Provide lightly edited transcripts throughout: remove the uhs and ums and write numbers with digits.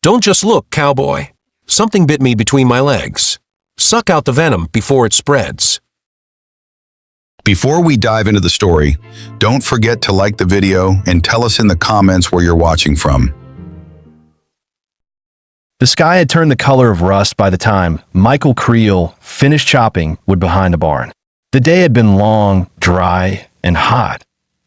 Don't just look, Cowboy. Something bit me between my legs. Suck out the venom before it spreads. Before we dive into the story, don't forget to like the video and tell us in the comments where you're watching from. The sky had turned the color of rust by the time Michael Creel finished chopping wood behind the barn. The day had been long, dry, and hot,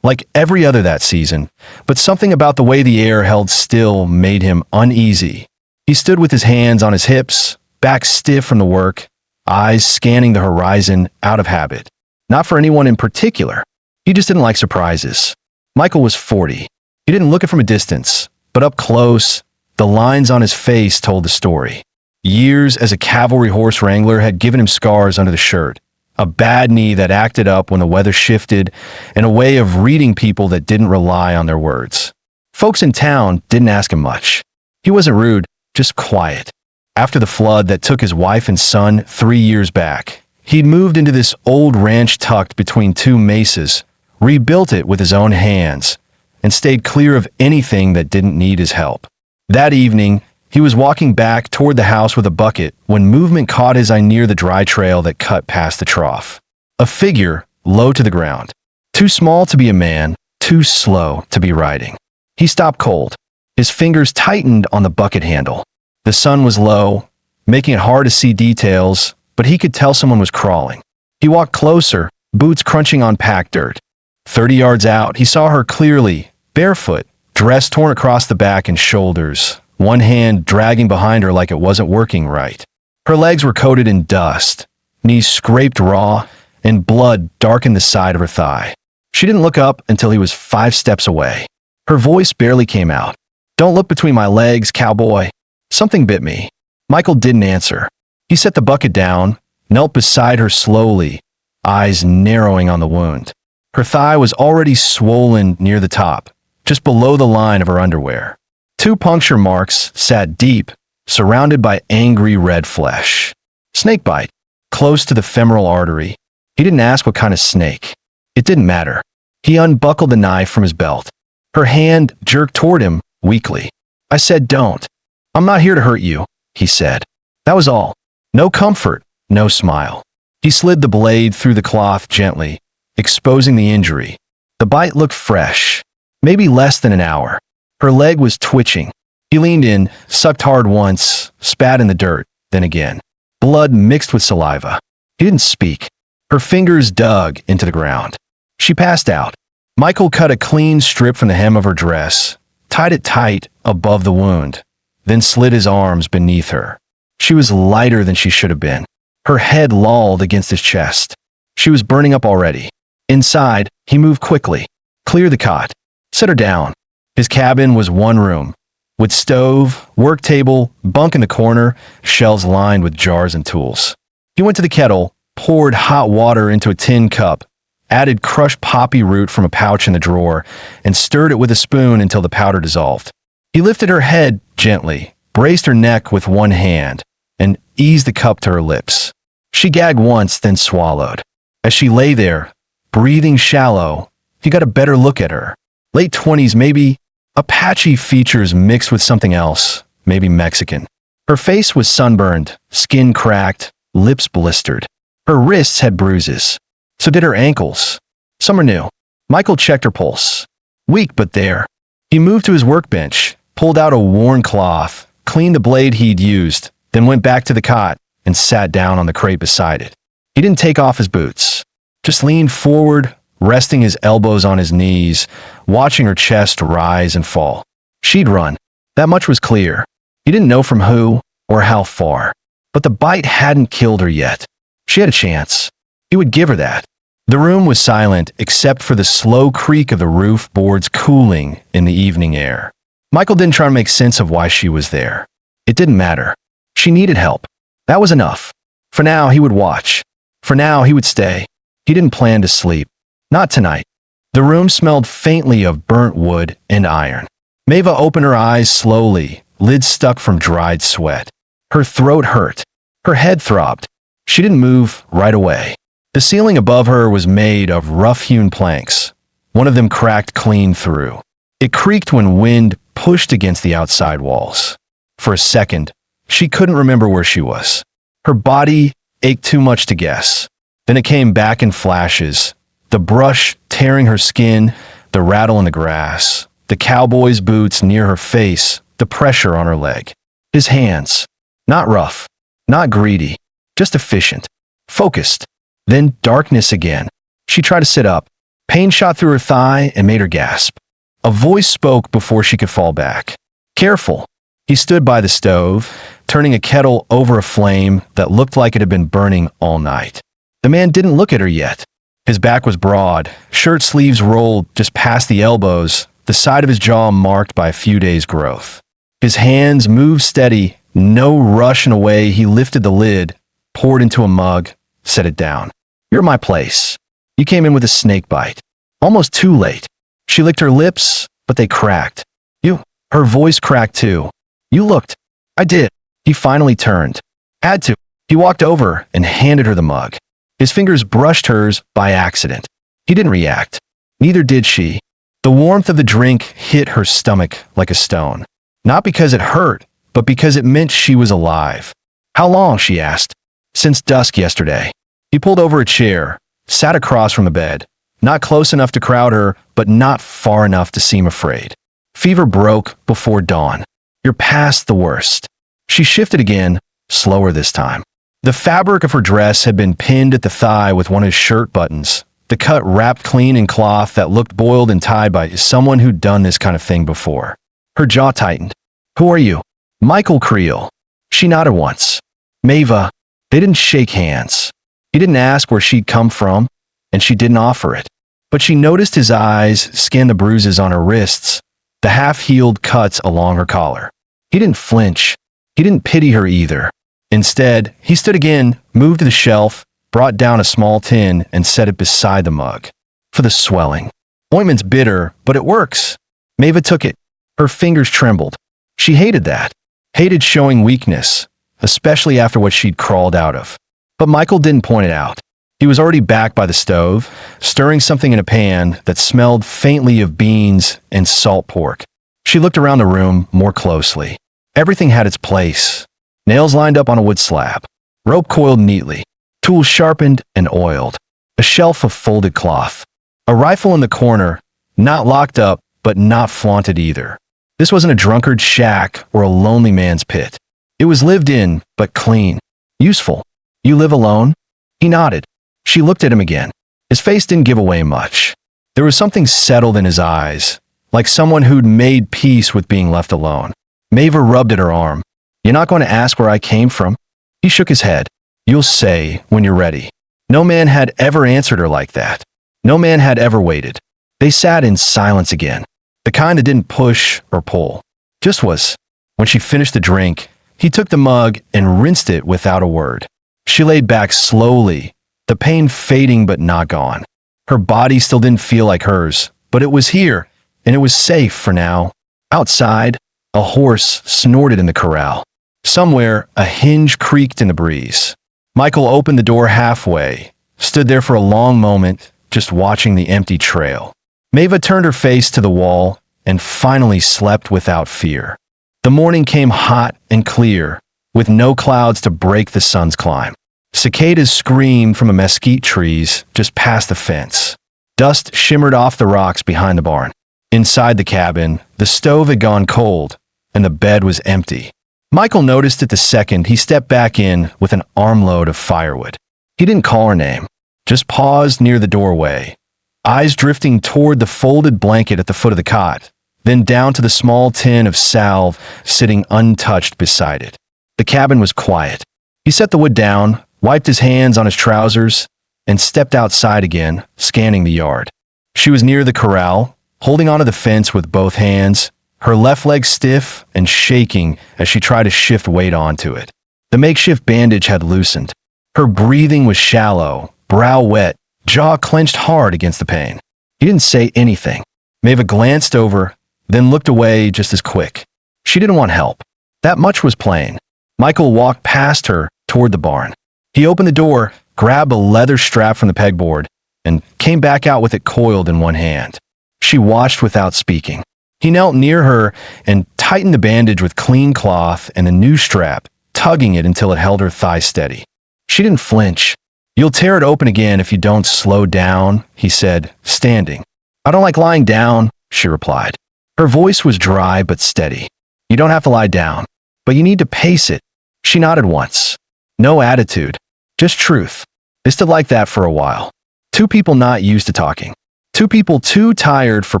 like every other that season, but something about the way the air held still made him uneasy. He stood with his hands on his hips, back stiff from the work, eyes scanning the horizon out of habit. Not for anyone in particular. He just didn't like surprises. Michael was 40. He didn't look it from a distance, but up close, the lines on his face told the story. Years as a cavalry horse wrangler had given him scars under the shirt, a bad knee that acted up when the weather shifted, and a way of reading people that didn't rely on their words. Folks in town didn't ask him much. He wasn't rude, just quiet. After the flood that took his wife and son 3 years back, he'd moved into this old ranch tucked between two mesas, rebuilt it with his own hands, and stayed clear of anything that didn't need his help. That evening, he was walking back toward the house with a bucket when movement caught his eye near the dry trail that cut past the trough. A figure, low to the ground. Too small to be a man, too slow to be riding. He stopped cold. His fingers tightened on the bucket handle. The sun was low, making it hard to see details, but he could tell someone was crawling. He walked closer, boots crunching on packed dirt. 30 yards out, he saw her clearly, barefoot, dress torn across the back and shoulders, one hand dragging behind her like it wasn't working right. Her legs were coated in dust, knees scraped raw, and blood darkened the side of her thigh. She didn't look up until he was 5 steps away. Her voice barely came out. "Don't look between my legs, Cowboy. Something bit me." Michael didn't answer. He set the bucket down, knelt beside her slowly, eyes narrowing on the wound. Her thigh was already swollen near the top, just below the line of her underwear. 2 puncture marks sat deep, surrounded by angry red flesh. Snakebite, close to the femoral artery. He didn't ask what kind of snake. It didn't matter. He unbuckled the knife from his belt. Her hand jerked toward him, weakly. "I said don't. I'm not here to hurt you," he said. That was all. No comfort, no smile. He slid the blade through the cloth gently, exposing the injury. The bite looked fresh, maybe less than an hour. Her leg was twitching. He leaned in, sucked hard once, spat in the dirt, then again. Blood mixed with saliva. He didn't speak. Her fingers dug into the ground. She passed out. Michael cut a clean strip from the hem of her dress, tied it tight above the wound, then slid his arms beneath her. She was lighter than she should have been. Her head lolled against his chest. She was burning up already. Inside, he moved quickly. Clear the cot. Set her down. His cabin was one room, with stove, work table, bunk in the corner, shelves lined with jars and tools. He went to the kettle, poured hot water into a tin cup, added crushed poppy root from a pouch in the drawer, and stirred it with a spoon until the powder dissolved. He lifted her head gently, braced her neck with one hand, and eased the cup to her lips. She gagged once, then swallowed. As she lay there, breathing shallow, he got a better look at her. Late 20s, maybe. Apache features mixed with something else, maybe Mexican. Her face was sunburned, skin cracked, lips blistered. Her wrists had bruises. So did her ankles. Some were new. Michael checked her pulse. Weak, but there. He moved to his workbench, pulled out a worn cloth, cleaned the blade he'd used, then went back to the cot and sat down on the crate beside it. He didn't take off his boots, just leaned forward, resting his elbows on his knees, watching her chest rise and fall. She'd run. That much was clear. He didn't know from who or how far, but the bite hadn't killed her yet. She had a chance. He would give her that. The room was silent except for the slow creak of the roof boards cooling in the evening air. Michael didn't try to make sense of why she was there. It didn't matter. She needed help. That was enough. For now, he would watch. For now, he would stay. He didn't plan to sleep. Not tonight. The room smelled faintly of burnt wood and iron. Maeva opened her eyes slowly, lids stuck from dried sweat. Her throat hurt. Her head throbbed. She didn't move right away. The ceiling above her was made of rough-hewn planks. One of them cracked clean through. It creaked when wind pushed against the outside walls. For a second, she couldn't remember where she was. Her body ached too much to guess. Then it came back in flashes. The brush tearing her skin, the rattle in the grass, the cowboy's boots near her face, the pressure on her leg. His hands. Not rough, not greedy, just efficient, focused. Then darkness again. She tried to sit up. Pain shot through her thigh and made her gasp. A voice spoke before she could fall back. Careful. He stood by the stove, turning a kettle over a flame that looked like it had been burning all night. The man didn't look at her yet. His back was broad, shirt sleeves rolled just past the elbows, the side of his jaw marked by a few days' growth. His hands moved steady, no rush in a way. He lifted the lid, poured into a mug, set it down. You're my place. You came in with a snake bite. Almost too late. She licked her lips, but they cracked. You. Her voice cracked too. You looked. I did. He finally turned. Had to. He walked over and handed her the mug. His fingers brushed hers by accident. He didn't react. Neither did she. The warmth of the drink hit her stomach like a stone. Not because it hurt, but because it meant she was alive. How long? She asked. Since dusk yesterday. He pulled over a chair, sat across from the bed, not close enough to crowd her, but not far enough to seem afraid. Fever broke before dawn. You're past the worst. She shifted again, slower this time. The fabric of her dress had been pinned at the thigh with one of his shirt buttons, the cut wrapped clean in cloth that looked boiled and tied by someone who'd done this kind of thing before. Her jaw tightened. Who are you? Michael Creel. She nodded once. Mava. They didn't shake hands. He didn't ask where she'd come from, and she didn't offer it. But she noticed his eyes scan the bruises on her wrists, the half-healed cuts along her collar. He didn't flinch. He didn't pity her either. Instead, he stood again, moved to the shelf, brought down a small tin, and set it beside the mug. For the swelling. Ointment's bitter, but it works. Mava took it. Her fingers trembled. She hated that. Hated showing weakness, especially after what she'd crawled out of. But Michael didn't point it out. He was already back by the stove, stirring something in a pan that smelled faintly of beans and salt pork. She looked around the room more closely. Everything had its place. Nails lined up on a wood slab. Rope coiled neatly. Tools sharpened and oiled. A shelf of folded cloth. A rifle in the corner, not locked up, but not flaunted either. This wasn't a drunkard's shack or a lonely man's pit. It was lived in, but clean. Useful. You live alone? He nodded. She looked at him again. His face didn't give away much. There was something settled in his eyes, like someone who'd made peace with being left alone. Mava rubbed at her arm. You're not going to ask where I came from? He shook his head. You'll say when you're ready. No man had ever answered her like that. No man had ever waited. They sat in silence again. The kind that didn't push or pull. Just was. When she finished the drink, he took the mug and rinsed it without a word. She laid back slowly, the pain fading but not gone. Her body still didn't feel like hers, but it was here, and it was safe for now. Outside, a horse snorted in the corral. Somewhere, a hinge creaked in the breeze. Michael opened the door halfway, stood there for a long moment, just watching the empty trail. Mava turned her face to the wall and finally slept without fear. The morning came hot and clear, with no clouds to break the sun's climb. Cicadas screamed from the mesquite trees just past the fence. Dust shimmered off the rocks behind the barn. Inside the cabin, the stove had gone cold, and the bed was empty. Michael noticed it the second he stepped back in with an armload of firewood. He didn't call her name, just paused near the doorway, eyes drifting toward the folded blanket at the foot of the cot, then down to the small tin of salve sitting untouched beside it. The cabin was quiet. He set the wood down, wiped his hands on his trousers, and stepped outside again, scanning the yard. She was near the corral, holding onto the fence with both hands, her left leg stiff and shaking as she tried to shift weight onto it. The makeshift bandage had loosened. Her breathing was shallow, brow wet, jaw clenched hard against the pain. He didn't say anything. Mava glanced over, then looked away just as quick. She didn't want help. That much was plain. Michael walked past her toward the barn. He opened the door, grabbed a leather strap from the pegboard, and came back out with it coiled in one hand. She watched without speaking. He knelt near her and tightened the bandage with clean cloth and a new strap, tugging it until it held her thigh steady. She didn't flinch. "You'll tear it open again if you don't slow down," he said, standing. "I don't like lying down," she replied. Her voice was dry but steady. "You don't have to lie down, but you need to pace it." She nodded once. No attitude, just truth. They stood like that for a while. Two people not used to talking. Two people too tired for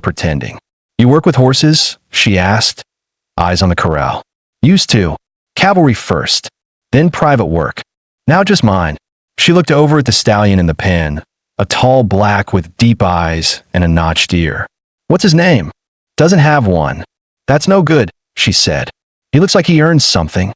pretending. "You work with horses?" she asked, eyes on the corral. "Used to. Cavalry first, then private work. Now just mine." She looked over at the stallion in the pen, a tall black with deep eyes and a notched ear. "What's his name?" "Doesn't have one." "That's no good," she said. "He looks like he earned something."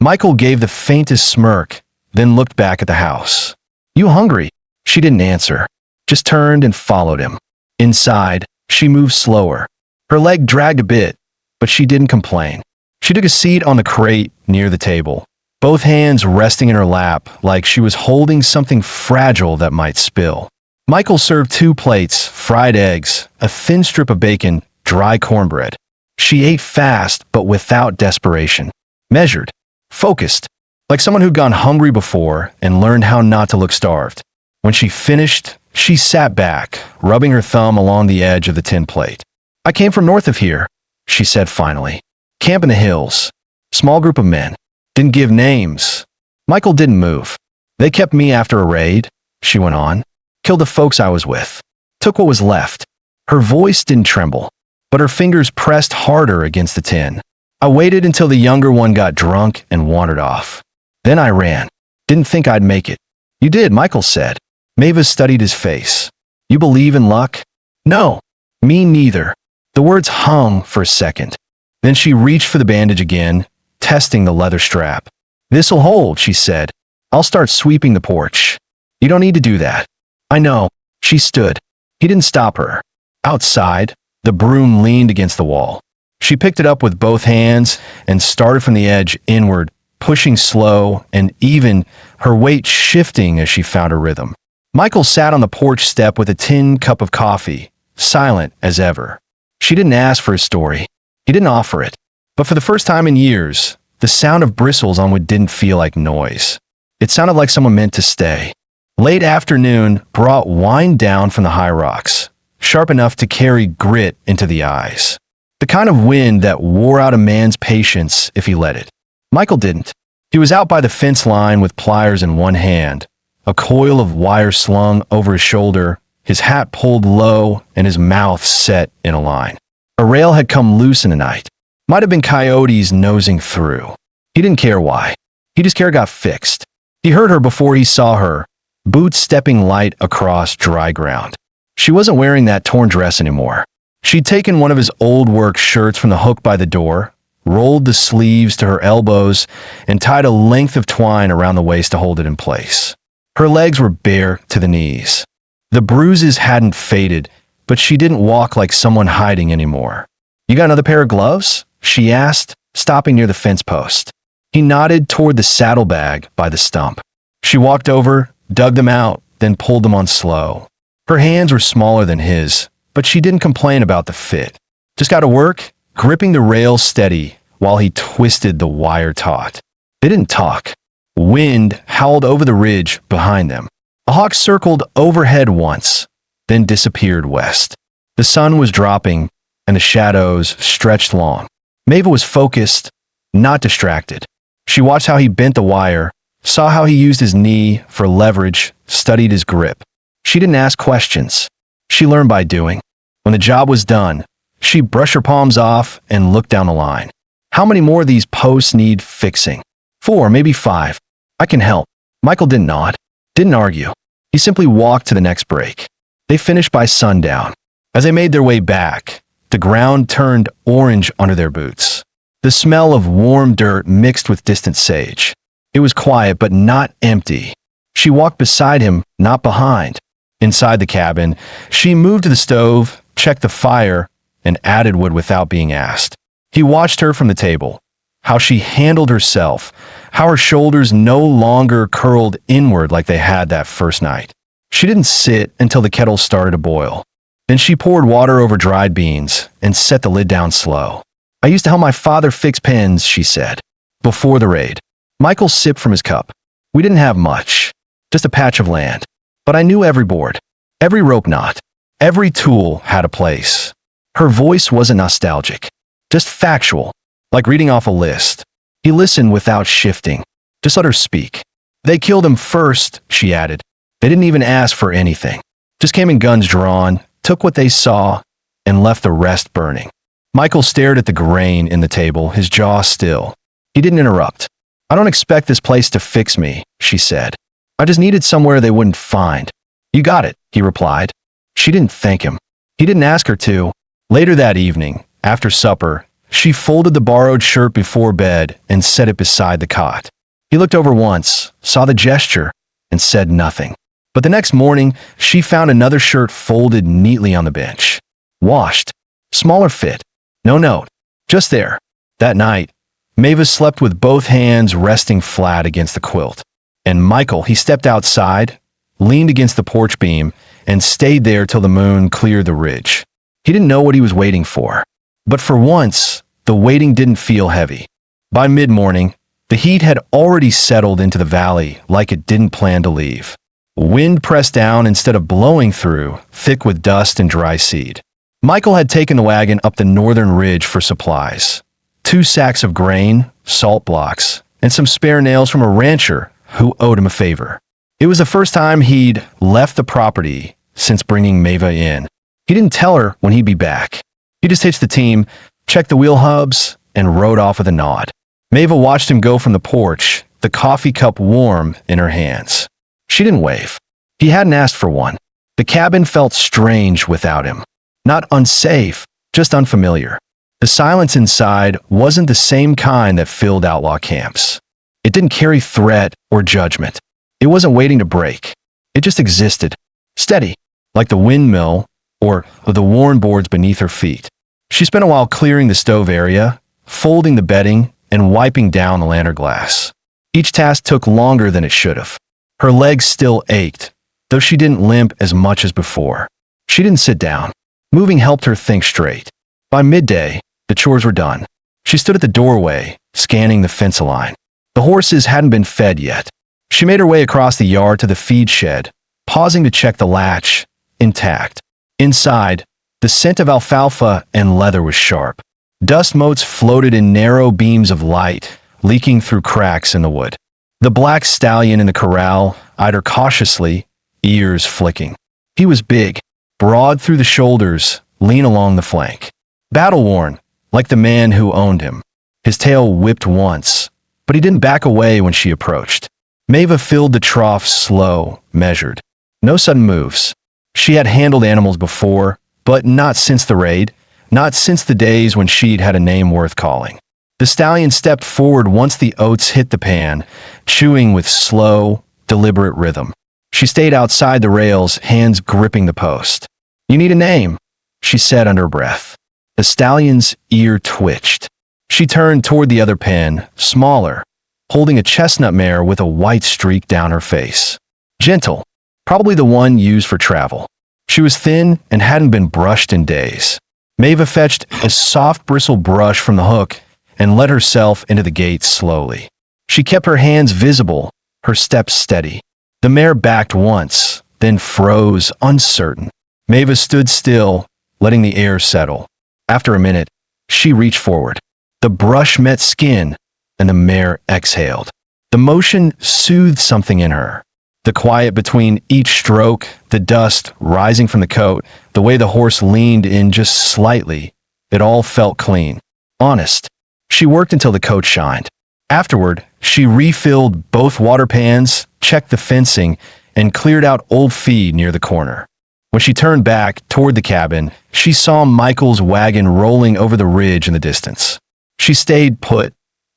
Michael gave the faintest smirk, then looked back at the house. "You hungry?" She didn't answer, just turned and followed him. Inside, she moved slower. Her leg dragged a bit, but she didn't complain. She took a seat on the crate near the table, both hands resting in her lap like she was holding something fragile that might spill. Michael served 2 plates, fried eggs, a thin strip of bacon, dry cornbread. She ate fast but without desperation. Measured. Focused. Like someone who'd gone hungry before and learned how not to look starved. When she finished, she sat back, rubbing her thumb along the edge of the tin plate. "I came from north of here," she said finally. "Camp in the hills. Small group of men. Didn't give names." Michael didn't move. "They kept me after a raid," she went on. "Killed the folks I was with. Took what was left." Her voice didn't tremble, but her fingers pressed harder against the tin. "I waited until the younger one got drunk and wandered off. Then I ran. Didn't think I'd make it." "You did," Michael said. Mavis studied his face. "You believe in luck?" "No. Me neither." The words hung for a second. Then she reached for the bandage again, testing the leather strap. "This'll hold," she said. "I'll start sweeping the porch." "You don't need to do that." "I know." She stood. He didn't stop her. Outside, the broom leaned against the wall. She picked it up with both hands and started from the edge inward, pushing slow and even, her weight shifting as she found her rhythm. Michael sat on the porch step with a tin cup of coffee, silent as ever. She didn't ask for his story. He didn't offer it. But for the first time in years, the sound of bristles on wood didn't feel like noise. It sounded like someone meant to stay. Late afternoon brought wind down from the high rocks, sharp enough to carry grit into the eyes. The kind of wind that wore out a man's patience if he let it. Michael didn't. He was out by the fence line with pliers in one hand, a coil of wire slung over his shoulder, his hat pulled low, and his mouth set in a line. A rail had come loose in the night. Might have been coyotes nosing through. He didn't care why. He just cared it got fixed. He heard her before he saw her, boots stepping light across dry ground. She wasn't wearing that torn dress anymore. She'd taken one of his old work shirts from the hook by the door, rolled the sleeves to her elbows, and tied a length of twine around the waist to hold it in place. Her legs were bare to the knees. The bruises hadn't faded, but she didn't walk like someone hiding anymore. "You got another pair of gloves?" she asked, stopping near the fence post. He nodded toward the saddlebag by the stump. She walked over, dug them out, then pulled them on slow. Her hands were smaller than his, but she didn't complain about the fit. "Just got to work," gripping the rail steady while he twisted the wire taut. They didn't talk. Wind howled over the ridge behind them. A hawk circled overhead once, then disappeared west. The sun was dropping, and the shadows stretched long. Maeve was focused, not distracted. She watched how he bent the wire, saw how he used his knee for leverage, studied his grip. She didn't ask questions. She learned by doing. When the job was done, she brushed her palms off and looked down the line. "How many more of these posts need fixing?" 4, maybe 5. "I can help." Michael didn't nod, didn't argue. He simply walked to the next break. They finished by sundown. As they made their way back, the ground turned orange under their boots. The smell of warm dirt mixed with distant sage. It was quiet but not empty. She walked beside him, not behind. Inside the cabin, she moved to the stove, checked the fire, and added wood without being asked. He watched her from the table, how she handled herself, how her shoulders no longer curled inward like they had that first night. She didn't sit until the kettle started to boil. Then she poured water over dried beans and set the lid down slow. I used to help my father fix pens, she said. Before the raid. Michael sipped from his cup. We didn't have much. Just a patch of land. But I knew every board. Every rope knot. Every tool had a place. Her voice wasn't nostalgic. Just factual. Like reading off a list. He listened without shifting. Just let her speak. They killed him first, she added. They didn't even ask for anything. Just came in guns drawn, took what they saw, and left the rest burning. Michael stared at the grain in the table, his jaw still. He didn't interrupt. I don't expect this place to fix me, she said. I just needed somewhere they wouldn't find. You got it, he replied. She didn't thank him. He didn't ask her to. Later that evening, after supper, she folded the borrowed shirt before bed and set it beside the cot. He looked over once, saw the gesture, and said nothing. But the next morning, she found another shirt folded neatly on the bench. Washed. Smaller fit. No note. Just there. That night, Mavis slept with both hands resting flat against the quilt. And Michael, he stepped outside, leaned against the porch beam, and stayed there till the moon cleared the ridge. He didn't know what he was waiting for. But for once, the waiting didn't feel heavy. By mid-morning, the heat had already settled into the valley like it didn't plan to leave. Wind pressed down instead of blowing through, thick with dust and dry seed. Michael had taken the wagon up the northern ridge for supplies. 2 sacks of grain, salt blocks, and some spare nails from a rancher who owed him a favor. It was the first time he'd left the property since bringing Mava in. He didn't tell her when he'd be back. He just hitched the team, checked the wheel hubs, and rode off with a nod. Mava watched him go from the porch, the coffee cup warm in her hands. She didn't wave. He hadn't asked for one. The cabin felt strange without him. Not unsafe, just unfamiliar. The silence inside wasn't the same kind that filled outlaw camps. It didn't carry threat or judgment. It wasn't waiting to break. It just existed, steady, like the windmill or the worn boards beneath her feet. She spent a while clearing the stove area, folding the bedding, and wiping down the lantern glass. Each task took longer than it should have. Her legs still ached, though she didn't limp as much as before. She didn't sit down. Moving helped her think straight. By midday, the chores were done. She stood at the doorway, scanning the fence line. The horses hadn't been fed yet. She made her way across the yard to the feed shed, pausing to check the latch, intact. Inside, the scent of alfalfa and leather was sharp. Dust motes floated in narrow beams of light, leaking through cracks in the wood. The black stallion in the corral eyed her cautiously, ears flicking. He was big, broad through the shoulders, lean along the flank. Battle-worn, like the man who owned him. His tail whipped once, but he didn't back away when she approached. Mava filled the trough slow, measured. No sudden moves. She had handled animals before, but not since the raid, not since the days when she'd had a name worth calling. The stallion stepped forward once the oats hit the pan, chewing with slow, deliberate rhythm. She stayed outside the rails, hands gripping the post. You need a name, she said under her breath. The stallion's ear twitched. She turned toward the other pen, smaller, holding a chestnut mare with a white streak down her face. Gentle, probably the one used for travel. She was thin and hadn't been brushed in days. Mava fetched a soft bristle brush from the hook and let herself into the gate slowly. She kept her hands visible, her steps steady. The mare backed once, then froze, uncertain. Mava stood still, letting the air settle. After a minute, she reached forward. The brush met skin, and the mare exhaled. The motion soothed something in her. The quiet between each stroke, the dust rising from the coat, the way the horse leaned in just slightly, it all felt clean, honest. She worked until the coat shined. Afterward, she refilled both water pans, checked the fencing, and cleared out old feed near the corner. When she turned back toward the cabin, she saw Michael's wagon rolling over the ridge in the distance. She stayed put,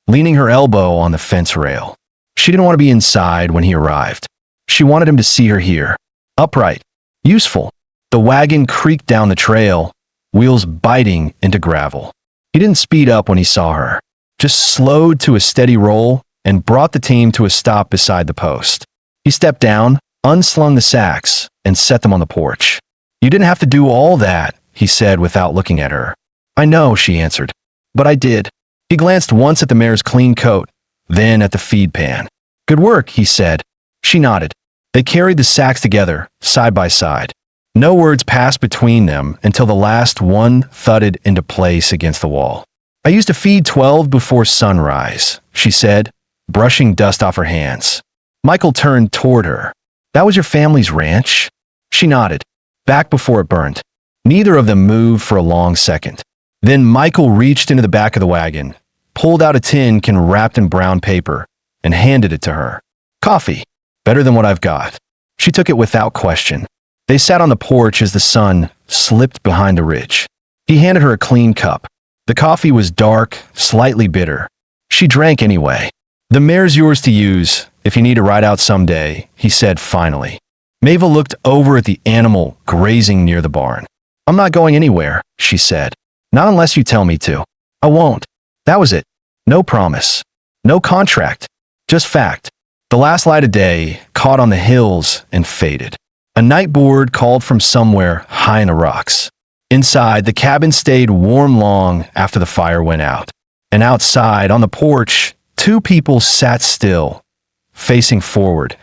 leaning her elbow on the fence rail. She didn't want to be inside when he arrived. She wanted him to see her here. Upright. Useful. The wagon creaked down the trail, wheels biting into gravel. He didn't speed up when he saw her, just slowed to a steady roll and brought the team to a stop beside the post. He stepped down, unslung the sacks, and set them on the porch. You didn't have to do all that, he said without looking at her. I know, she answered. But I did. He glanced once at the mare's clean coat, then at the feed pan. Good work, he said. She nodded. They carried the sacks together, side by side. No words passed between them until the last one thudded into place against the wall. I used to feed 12 before sunrise, she said, brushing dust off her hands. Michael turned toward her. That was your family's ranch? She nodded, back before it burned. Neither of them moved for a long second. Then Michael reached into the back of the wagon, pulled out a tin can wrapped in brown paper, and handed it to her. Coffee. Better than what I've got. She took it without question. They sat on the porch as the sun slipped behind a ridge. He handed her a clean cup. The coffee was dark, slightly bitter. She drank anyway. The mare's yours to use if you need to ride out someday, he said finally. Maeva looked over at the animal grazing near the barn. I'm not going anywhere, she said. Not unless you tell me to. I won't. That was it. No promise. No contract. Just fact. The last light of day caught on the hills and faded. A night board called from somewhere high in the rocks. Inside, the cabin stayed warm long after the fire went out. And outside, on the porch, two people sat still, facing forward,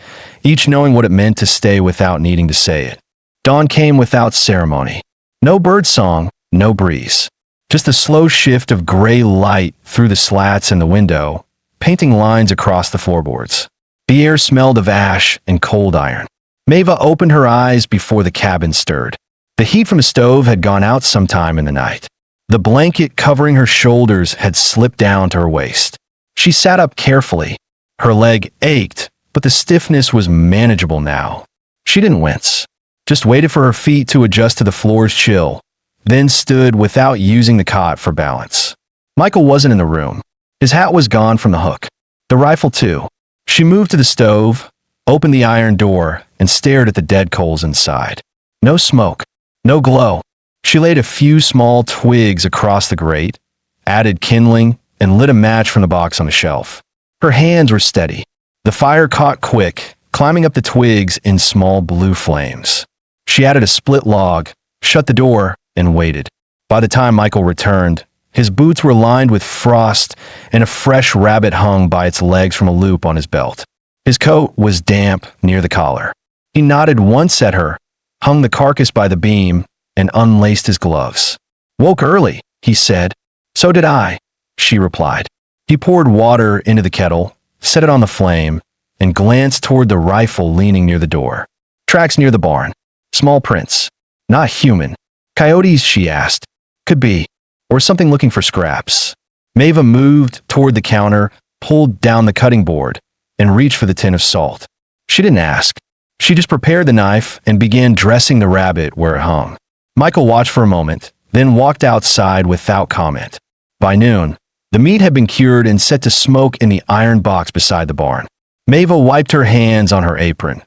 each knowing what it meant to stay without needing to say it. Dawn came without ceremony. No birdsong, no breeze. Just a slow shift of gray light through the slats in the window, painting lines across the floorboards. The air smelled of ash and cold iron. Maeva opened her eyes before the cabin stirred. The heat from the stove had gone out sometime in the night. The blanket covering her shoulders had slipped down to her waist. She sat up carefully. Her leg ached, but the stiffness was manageable now. She didn't wince, just waited for her feet to adjust to the floor's chill, then stood without using the cot for balance. Michael wasn't in the room. His hat was gone from the hook. The rifle too. She moved to the stove, opened the iron door, and stared at the dead coals inside. No smoke, no glow. She laid a few small twigs across the grate, added kindling, and lit a match from the box on the shelf. Her hands were steady. The fire caught quick, climbing up the twigs in small blue flames. She added a split log, shut the door, and waited. By the time Michael returned, his boots were lined with frost, and a fresh rabbit hung by its legs from a loop on his belt. His coat was damp near the collar. He nodded once at her, hung the carcass by the beam, and unlaced his gloves. Woke early, he said. So did I, she replied. He poured water into the kettle, set it on the flame, and glanced toward the rifle leaning near the door. Tracks near the barn. Small prints. Not human. Coyotes, she asked. Could be. Or something looking for scraps. Maeva moved toward the counter, pulled down the cutting board, and reached for the tin of salt. She didn't ask. She just prepared the knife and began dressing the rabbit where it hung. Michael watched for a moment, then walked outside without comment. By noon, the meat had been cured and set to smoke in the iron box beside the barn. Maeva wiped her hands on her apron,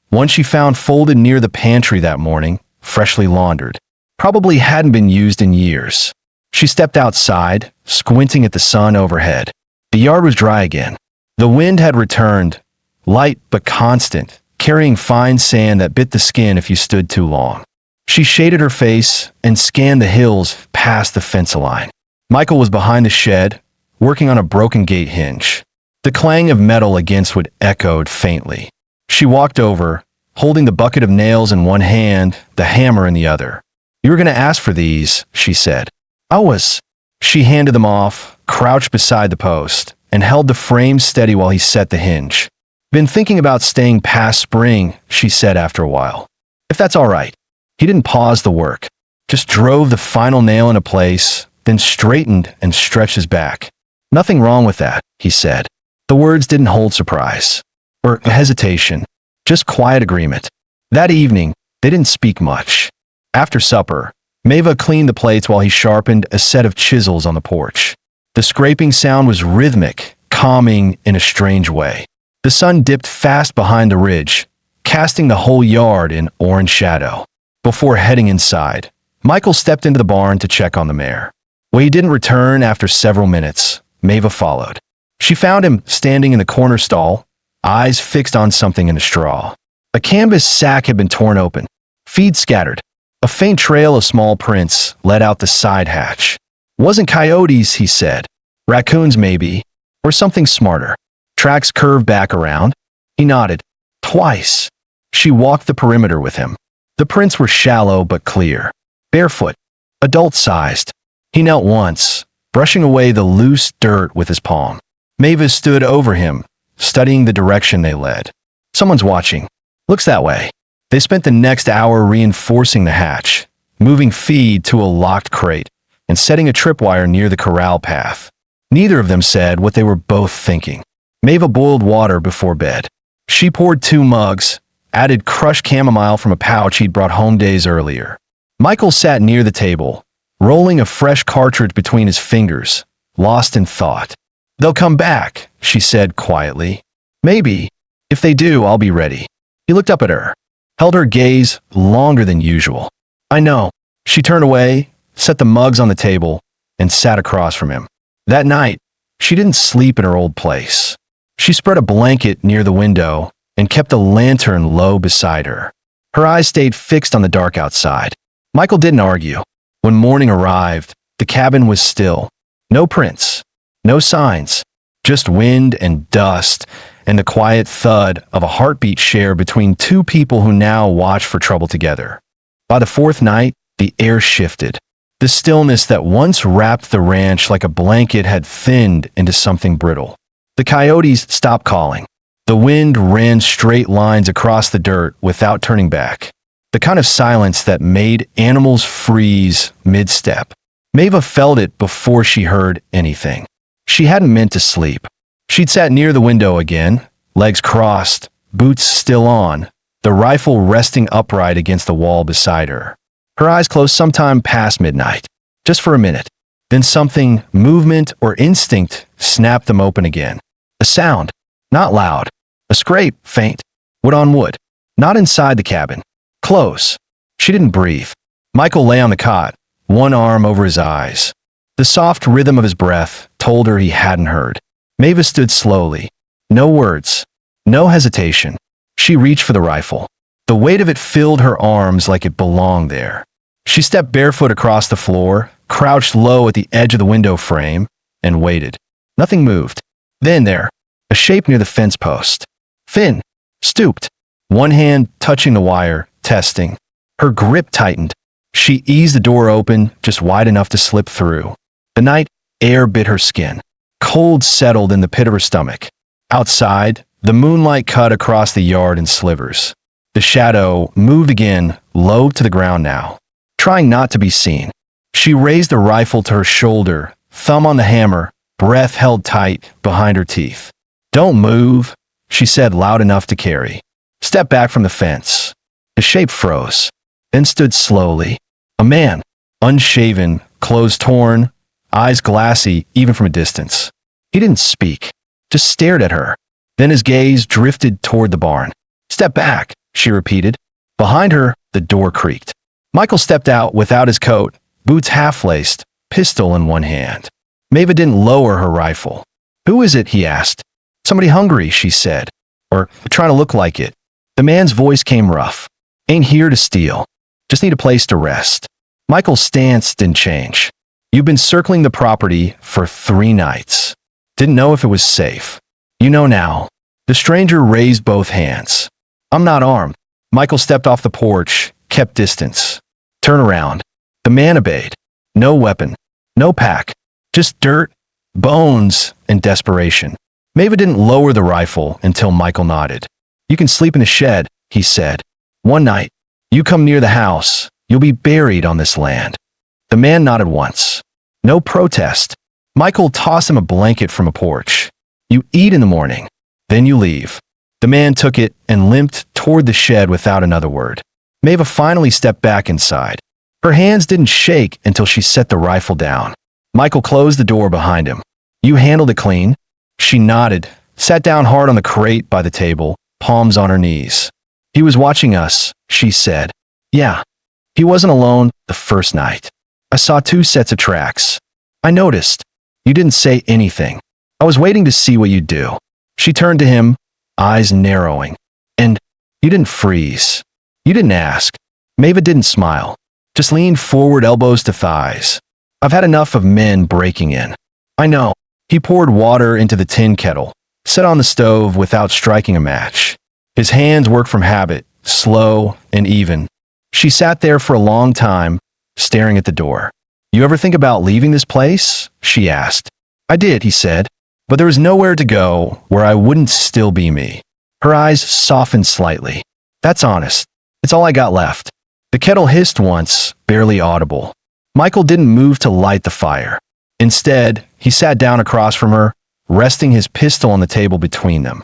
one she found folded near the pantry that morning, freshly laundered. Probably hadn't been used in years. She stepped outside, squinting at the sun overhead. The yard was dry again. The wind had returned, light but constant, carrying fine sand that bit the skin if you stood too long. She shaded her face and scanned the hills past the fence line. Michael was behind the shed, working on a broken gate hinge. The clang of metal against wood echoed faintly. She walked over, holding the bucket of nails in one hand, the hammer in the other. You were going to ask for these, she said. I was. She handed them off, crouched beside the post, and held the frame steady while he set the hinge. Been thinking about staying past spring, she said after a while. If that's all right. He didn't pause the work, just drove the final nail into place, then straightened and stretched his back. Nothing wrong with that, he said. The words didn't hold surprise or hesitation, just quiet agreement. That evening, they didn't speak much. After supper, Maeva cleaned the plates while he sharpened a set of chisels on the porch. The scraping sound was rhythmic, calming in a strange way. The sun dipped fast behind the ridge, casting the whole yard in orange shadow. Before heading inside, Michael stepped into the barn to check on the mare. When he didn't return after several minutes, Maeva followed. She found him standing in the corner stall, eyes fixed on something in the straw. A canvas sack had been torn open, feed scattered. A faint trail of small prints led out the side hatch. Wasn't coyotes, he said. Raccoons, maybe. Or something smarter. Tracks curved back around. He nodded. Twice. She walked the perimeter with him. The prints were shallow but clear. Barefoot. Adult-sized. He knelt once, brushing away the loose dirt with his palm. Mavis stood over him, studying the direction they led. Someone's watching. Looks that way. They spent the next hour reinforcing the hatch, moving feed to a locked crate, and setting a tripwire near the corral path. Neither of them said what they were both thinking. Mava boiled water before bed. She poured 2 mugs, added crushed chamomile from a pouch he'd brought home days earlier. Michael sat near the table, rolling a fresh cartridge between his fingers, lost in thought. They'll come back, she said quietly. Maybe. If they do, I'll be ready. He looked up at her, held her gaze longer than usual. I know. She turned away, set the mugs on the table, and sat across from him. That night, she didn't sleep in her old place. She spread a blanket near the window and kept a lantern low beside her. Her eyes stayed fixed on the dark outside. Michael didn't argue. When morning arrived, the cabin was still. No prints, no signs, just wind and dust and the quiet thud of a heartbeat shared between 2 people who now watched for trouble together. By the 4th night, the air shifted. The stillness that once wrapped the ranch like a blanket had thinned into something brittle. The coyotes stopped calling. The wind ran straight lines across the dirt without turning back. The kind of silence that made animals freeze mid-step. Mava felt it before she heard anything. She hadn't meant to sleep. She'd sat near the window again, legs crossed, boots still on, the rifle resting upright against the wall beside her. Her eyes closed sometime past midnight, just for a minute. Then something, movement or instinct, snapped them open again. A sound, not loud. A scrape, faint. Wood on wood. Not inside the cabin. Close. She didn't breathe. Michael lay on the cot, one arm over his eyes. The soft rhythm of his breath told her he hadn't heard. Mavis stood slowly. No words. No hesitation. She reached for the rifle. The weight of it filled her arms like it belonged there. She stepped barefoot across the floor, crouched low at the edge of the window frame, and waited. Nothing moved. Then there, a shape near the fence post. Thin, stooped, one hand touching the wire, testing. Her grip tightened. She eased the door open, just wide enough to slip through. The night air bit her skin. Cold settled in the pit of her stomach. Outside, the moonlight cut across the yard in slivers. The shadow moved again, low to the ground now, trying not to be seen. She raised the rifle to her shoulder, thumb on the hammer, breath held tight behind her teeth. Don't move, she said loud enough to carry. Step back from the fence. The shape froze, then stood slowly. A man, unshaven, clothes torn, eyes glassy even from a distance. He didn't speak, just stared at her. Then his gaze drifted toward the barn. Step back, she repeated. Behind her, the door creaked. Michael stepped out without his coat, boots half-laced, pistol in one hand. Mava didn't lower her rifle. Who is it, he asked. Somebody hungry, she said. Or trying to look like it. The man's voice came rough. Ain't here to steal. Just need a place to rest. Michael's stance didn't change. You've been circling the property for 3 nights. Didn't know if it was safe. You know now. The stranger raised both hands. I'm not armed. Michael stepped off the porch, kept distance. Turn around. The man obeyed. No weapon. No pack. Just dirt, bones, and desperation. Mava didn't lower the rifle until Michael nodded. You can sleep in the shed, he said. One night. You come near the house. You'll be buried on this land. The man nodded once. No protest. Michael tossed him a blanket from a porch. You eat in the morning. Then you leave. The man took it and limped toward the shed without another word. Mava finally stepped back inside. Her hands didn't shake until she set the rifle down. Michael closed the door behind him. You handled it clean? She nodded, sat down hard on the crate by the table, palms on her knees. He was watching us, she said. Yeah. He wasn't alone the first night. I saw 2 sets of tracks. I noticed. You didn't say anything. I was waiting to see what you'd do. She turned to him, eyes narrowing. And you didn't freeze. You didn't ask. Mava didn't smile. Just leaned forward, elbows to thighs. I've had enough of men breaking in. I know. He poured water into the tin kettle, set on the stove without striking a match. His hands worked from habit, slow and even. She sat there for a long time, staring at the door. You ever think about leaving this place? She asked. I did, he said, but there was nowhere to go where I wouldn't still be me. Her eyes softened slightly. That's honest. It's all I got left. The kettle hissed once, barely audible. Michael didn't move to light the fire. Instead, he sat down across from her, resting his pistol on the table between them.